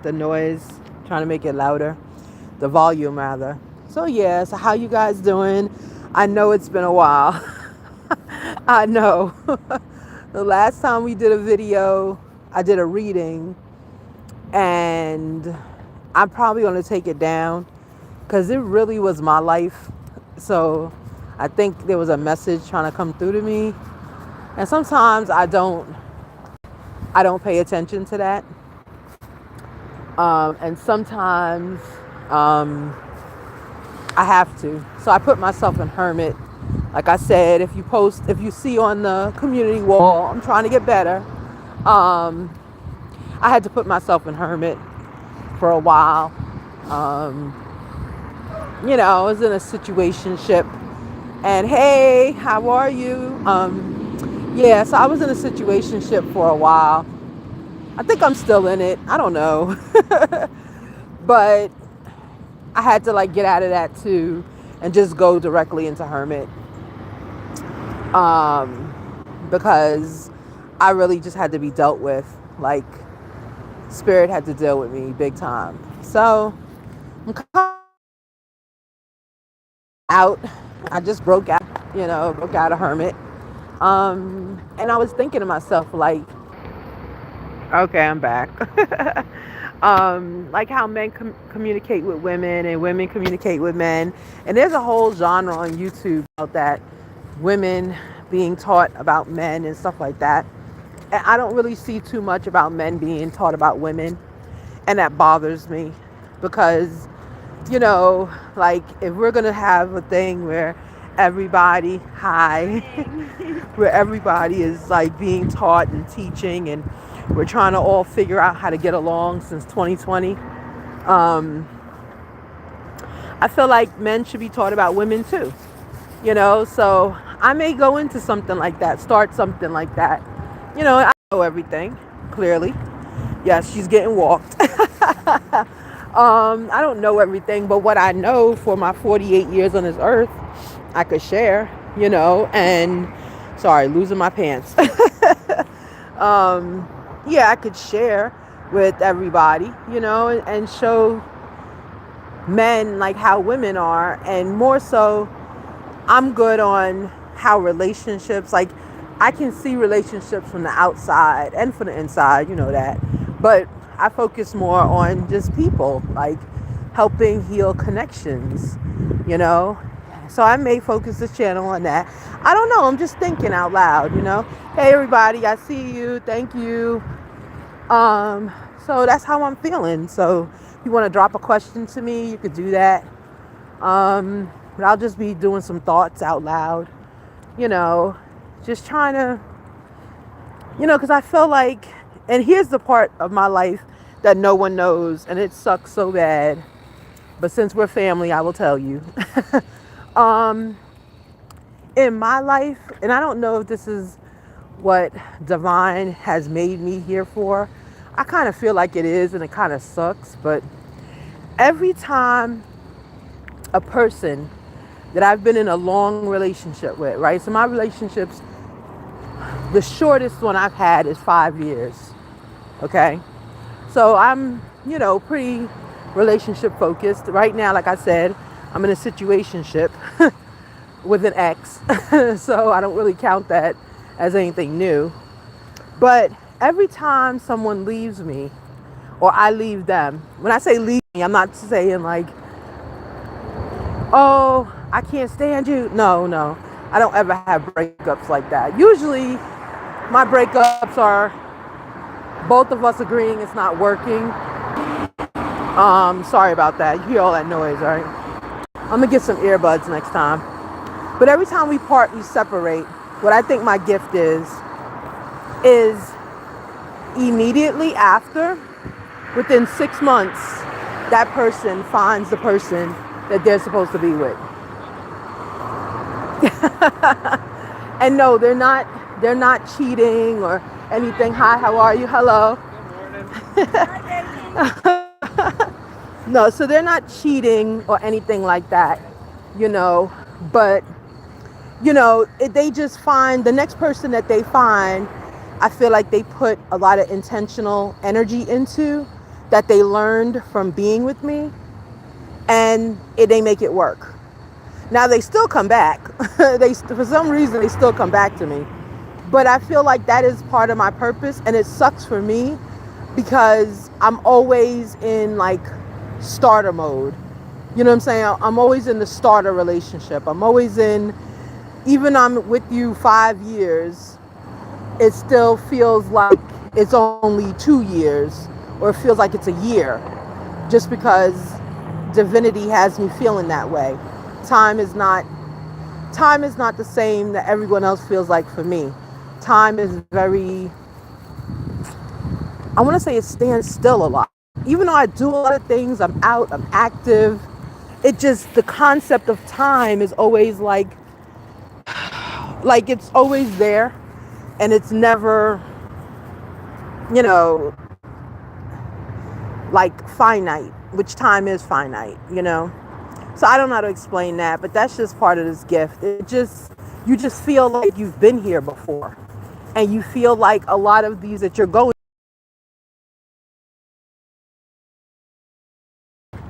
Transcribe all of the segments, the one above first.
the noise, trying to make it louder, the volume rather. So yeah, so how you guys doing? I know it's been a while. I know. The last time we did a video, I did a reading, and I'm probably going to take it down because it really was my life. So I think there was a message trying to come through to me, and sometimes I don't pay attention to that. And sometimes um, I have to. So I put myself in hermit. Like I said, if you see on the community wall, I'm trying to get better. Um, I had to put myself in hermit for a while. Um, I was in a situationship, and hey, how are you? Yeah, so I was in a situationship for a while. I think I'm still in it. I don't know, but I had to like get out of that too, and just go directly into hermit. Because I really just had to be dealt with. Like, spirit had to deal with me big time. So I'm out. I just broke out of hermit. And I was thinking to myself, like, okay, I'm back. Like how men communicate with women and women communicate with men. And there's a whole genre on YouTube about that, women being taught about men and stuff like that. And I don't really see too much about men being taught about women. And that bothers me because, like if we're going to have a thing where everybody, hi, where everybody is like being taught and teaching, and we're trying to all figure out how to get along since 2020. I feel like men should be taught about women too, so I may go into something like that, start something like that. I know everything, clearly. Yes, she's getting walked. I don't know everything, but what I know for my 48 years on this earth, I could share, and sorry, losing my pants. Yeah, I could share with everybody, and show men like how women are, and more so, I'm good on how relationships, like I can see relationships from the outside and from the inside, that. But I focus more on just people, like helping heal connections, you know. So I may focus this channel on that. I don't know. I'm just thinking out loud, Hey everybody, I see you. Thank you. So that's how I'm feeling. So if you want to drop a question to me, you could do that. But I'll just be doing some thoughts out loud, just trying to, because I feel like, and here's the part of my life that no one knows, and it sucks so bad. But since we're family, I will tell you. In my life, and I don't know if this is what divine has made me here for. I kind of feel like it is, and it kind of sucks. But every time a person that I've been in a long relationship with, right? So my relationships, the shortest one I've had is 5 years. Okay. So I'm, pretty relationship focused. Right now, like I said, I'm in a situationship with an ex. So I don't really count that as anything new. But every time someone leaves me or I leave them, when I say leave me, I'm not saying like, oh, I can't stand you. No. I don't ever have breakups like that. Usually my breakups are both of us agreeing it's not working. Sorry about that. You hear all that noise, right? I'm gonna get some earbuds next time. But every time we part, we separate. What I think my gift is immediately after, within 6 months, that person finds the person that they're supposed to be with. And no, they're not cheating or anything. Hi, how are you? Hello. Good morning. No, so they're not cheating or anything like that, but they just find the next person that they find. I feel like they put a lot of intentional energy into that they learned from being with me, and they make it work. Now they still come back. They, for some reason, they still come back to me. But I feel like that is part of my purpose, and it sucks for me because I'm always in like starter mode. You know what I'm saying? I'm always in the starter relationship. I'm always in, even I'm with you 5 years, it still feels like it's only 2 years, or it feels like it's a year, just because divinity has me feeling that way. Time is not time is not the same that everyone else feels like for me. Time is very, I want to say it stands still a lot. Even though I do a lot of things, I'm out, I'm active. It just, the concept of time is always like it's always there, and it's never, you know, like finite, which time is finite, you know? So I don't know how to explain that, but that's just part of this gift. It just, you just feel like you've been here before. And you feel like a lot of these that you're going,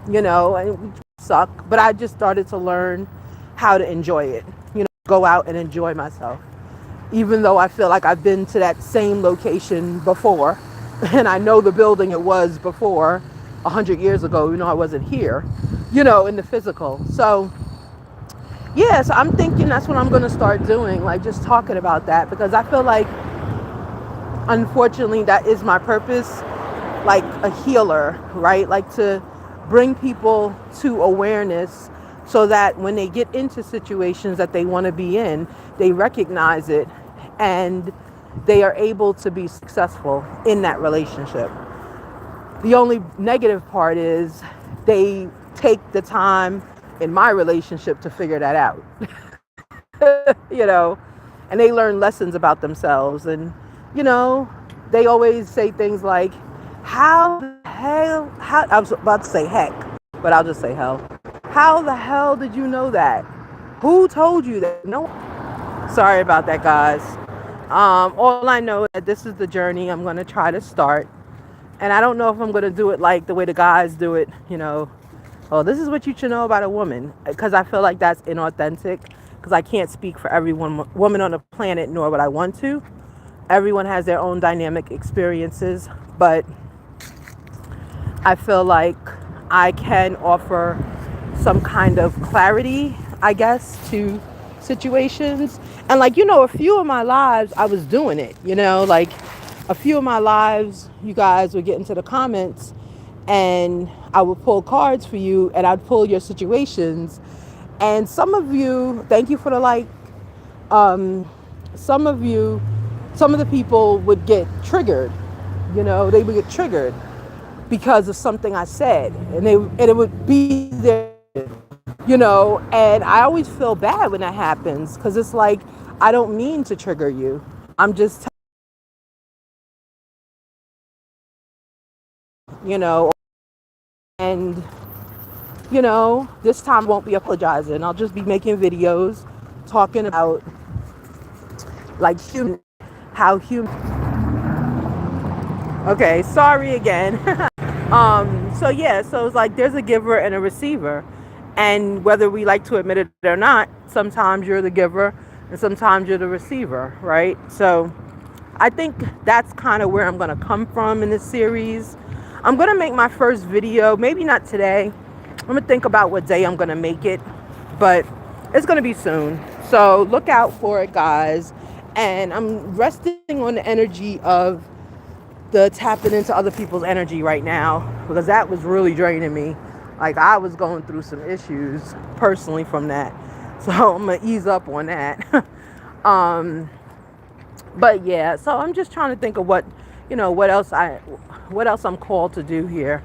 you know, and it suck, but I just started to learn how to enjoy it, you know, go out and enjoy myself. Even though I feel like I've been to that same location before, and I know the building it was before 100 years ago, even though I wasn't here, you know, in the physical. So yeah, so I'm thinking that's what I'm going to start doing, like just talking about that, because I feel like, unfortunately, that is my purpose, like a healer, right? Like to bring people to awareness so that when they get into situations that they want to be in, they recognize it and they are able to be successful in that relationship. The only negative part is they take the time in my relationship to figure that out, you know, and they learn lessons about themselves. And, you know, they always say things like, how the hell, how, I was about to say heck, but I'll just say hell. How the hell did you know that? Who told you that? No. Sorry about that, guys. All I know is that this is the journey I'm going to try to start. And I don't know if I'm going to do it like the way the guys do it, you know. Oh, this is what you should know about a woman. Because I feel like that's inauthentic. Because I can't speak for every woman on the planet, nor would I want to. Everyone has their own dynamic experiences. But I feel like I can offer some kind of clarity, I guess, to situations. And like, you know, a few of my lives, I was doing it, you know, like a few of my lives, you guys would get into the comments and I would pull cards for you and I'd pull your situations. And some of you, thank you for the like, some of you, some of the people would get triggered, you know, they would get triggered because of something I said, and it would be there, you know, and I always feel bad when that happens because it's like, I don't mean to trigger you. I'm just, you know, and, you know, this time I won't be apologizing. I'll just be making videos talking about like human, how human, okay, sorry again. So yeah, so it's like there's a giver and a receiver. And whether we like to admit it or not, sometimes you're the giver and sometimes you're the receiver, right? So I think that's kind of where I'm going to come from in this series. I'm going to make my first video, maybe not today. I'm going to think about what day I'm going to make it, but it's going to be soon. So look out for it, guys. And I'm resting on the energy of the tapping into other people's energy right now, because that was really draining me. Like I was going through some issues personally from that. So I'm going to ease up on that. But yeah, so I'm just trying to think of what, you know, what else I'm called to do here.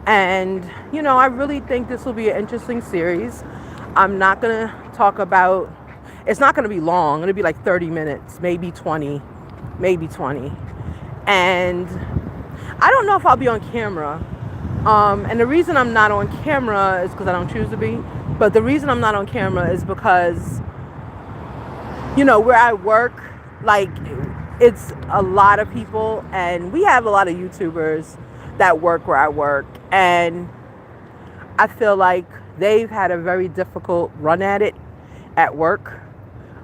And, you know, I really think this will be an interesting series. I'm not going to talk about, it's not going to be long. It'll be like 30 minutes, maybe 20. And I don't know if I'll be on camera. And the reason I'm not on camera is because I don't choose to be. But the reason I'm not on camera is because, you know, where I work, like, it's a lot of people. And we have a lot of YouTubers. that work where I work, and I feel like they've had a very difficult run at it at work,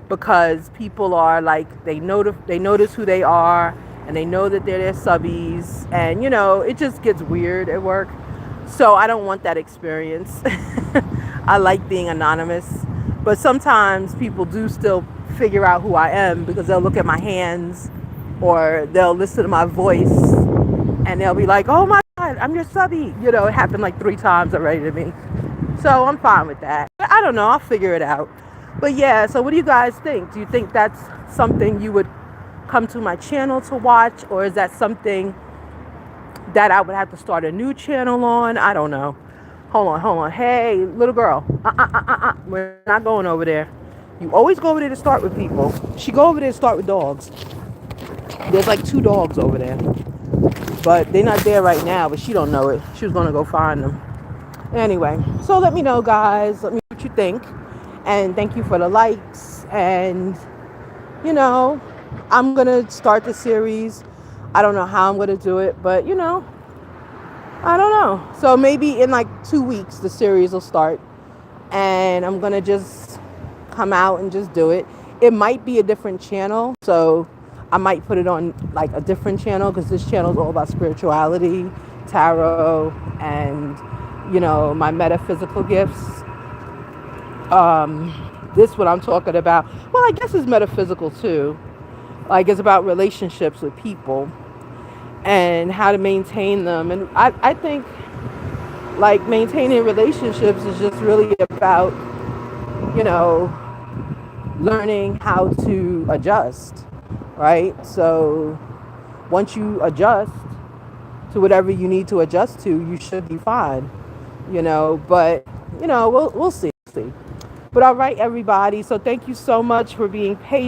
because people are like, they notice who they are, and they know that they're their subbies, and it just gets weird at work. So I don't want that experience. I like being anonymous, but sometimes people do still figure out who I am, because they'll look at my hands or they'll listen to my voice and they'll be like, oh my God, I'm your subby. It happened like 3 times already to me. So I'm fine with that. I don't know. I'll figure it out. But yeah, so what do you guys think? Do you think that's something you would come to my channel to watch? Or is that something that I would have to start a new channel on? I don't know. Hold on. Hey, little girl. We're not going over there. You always go over there to start with people. She go over there to start with dogs. There's like 2 dogs over there. But they're not there right now, but she don't know it. She was going to go find them. Anyway, so let me know, guys. Let me know what you think. And thank you for the likes. And, I'm going to start the series. I don't know how I'm going to do it, but, I don't know. So maybe in like 2 weeks, the series will start. And I'm going to just come out and just do it. It might be a different channel. So I might put it on like a different channel, because this channel is all about spirituality, tarot, and, my metaphysical gifts. This what I'm talking about. Well, I guess it's metaphysical too. Like, it's about relationships with people and how to maintain them. And I think like maintaining relationships is just really about, learning how to adjust, right? So once you adjust to whatever you need to adjust to, you should be fine, but, we'll see. But all right, everybody. So thank you so much for being patient.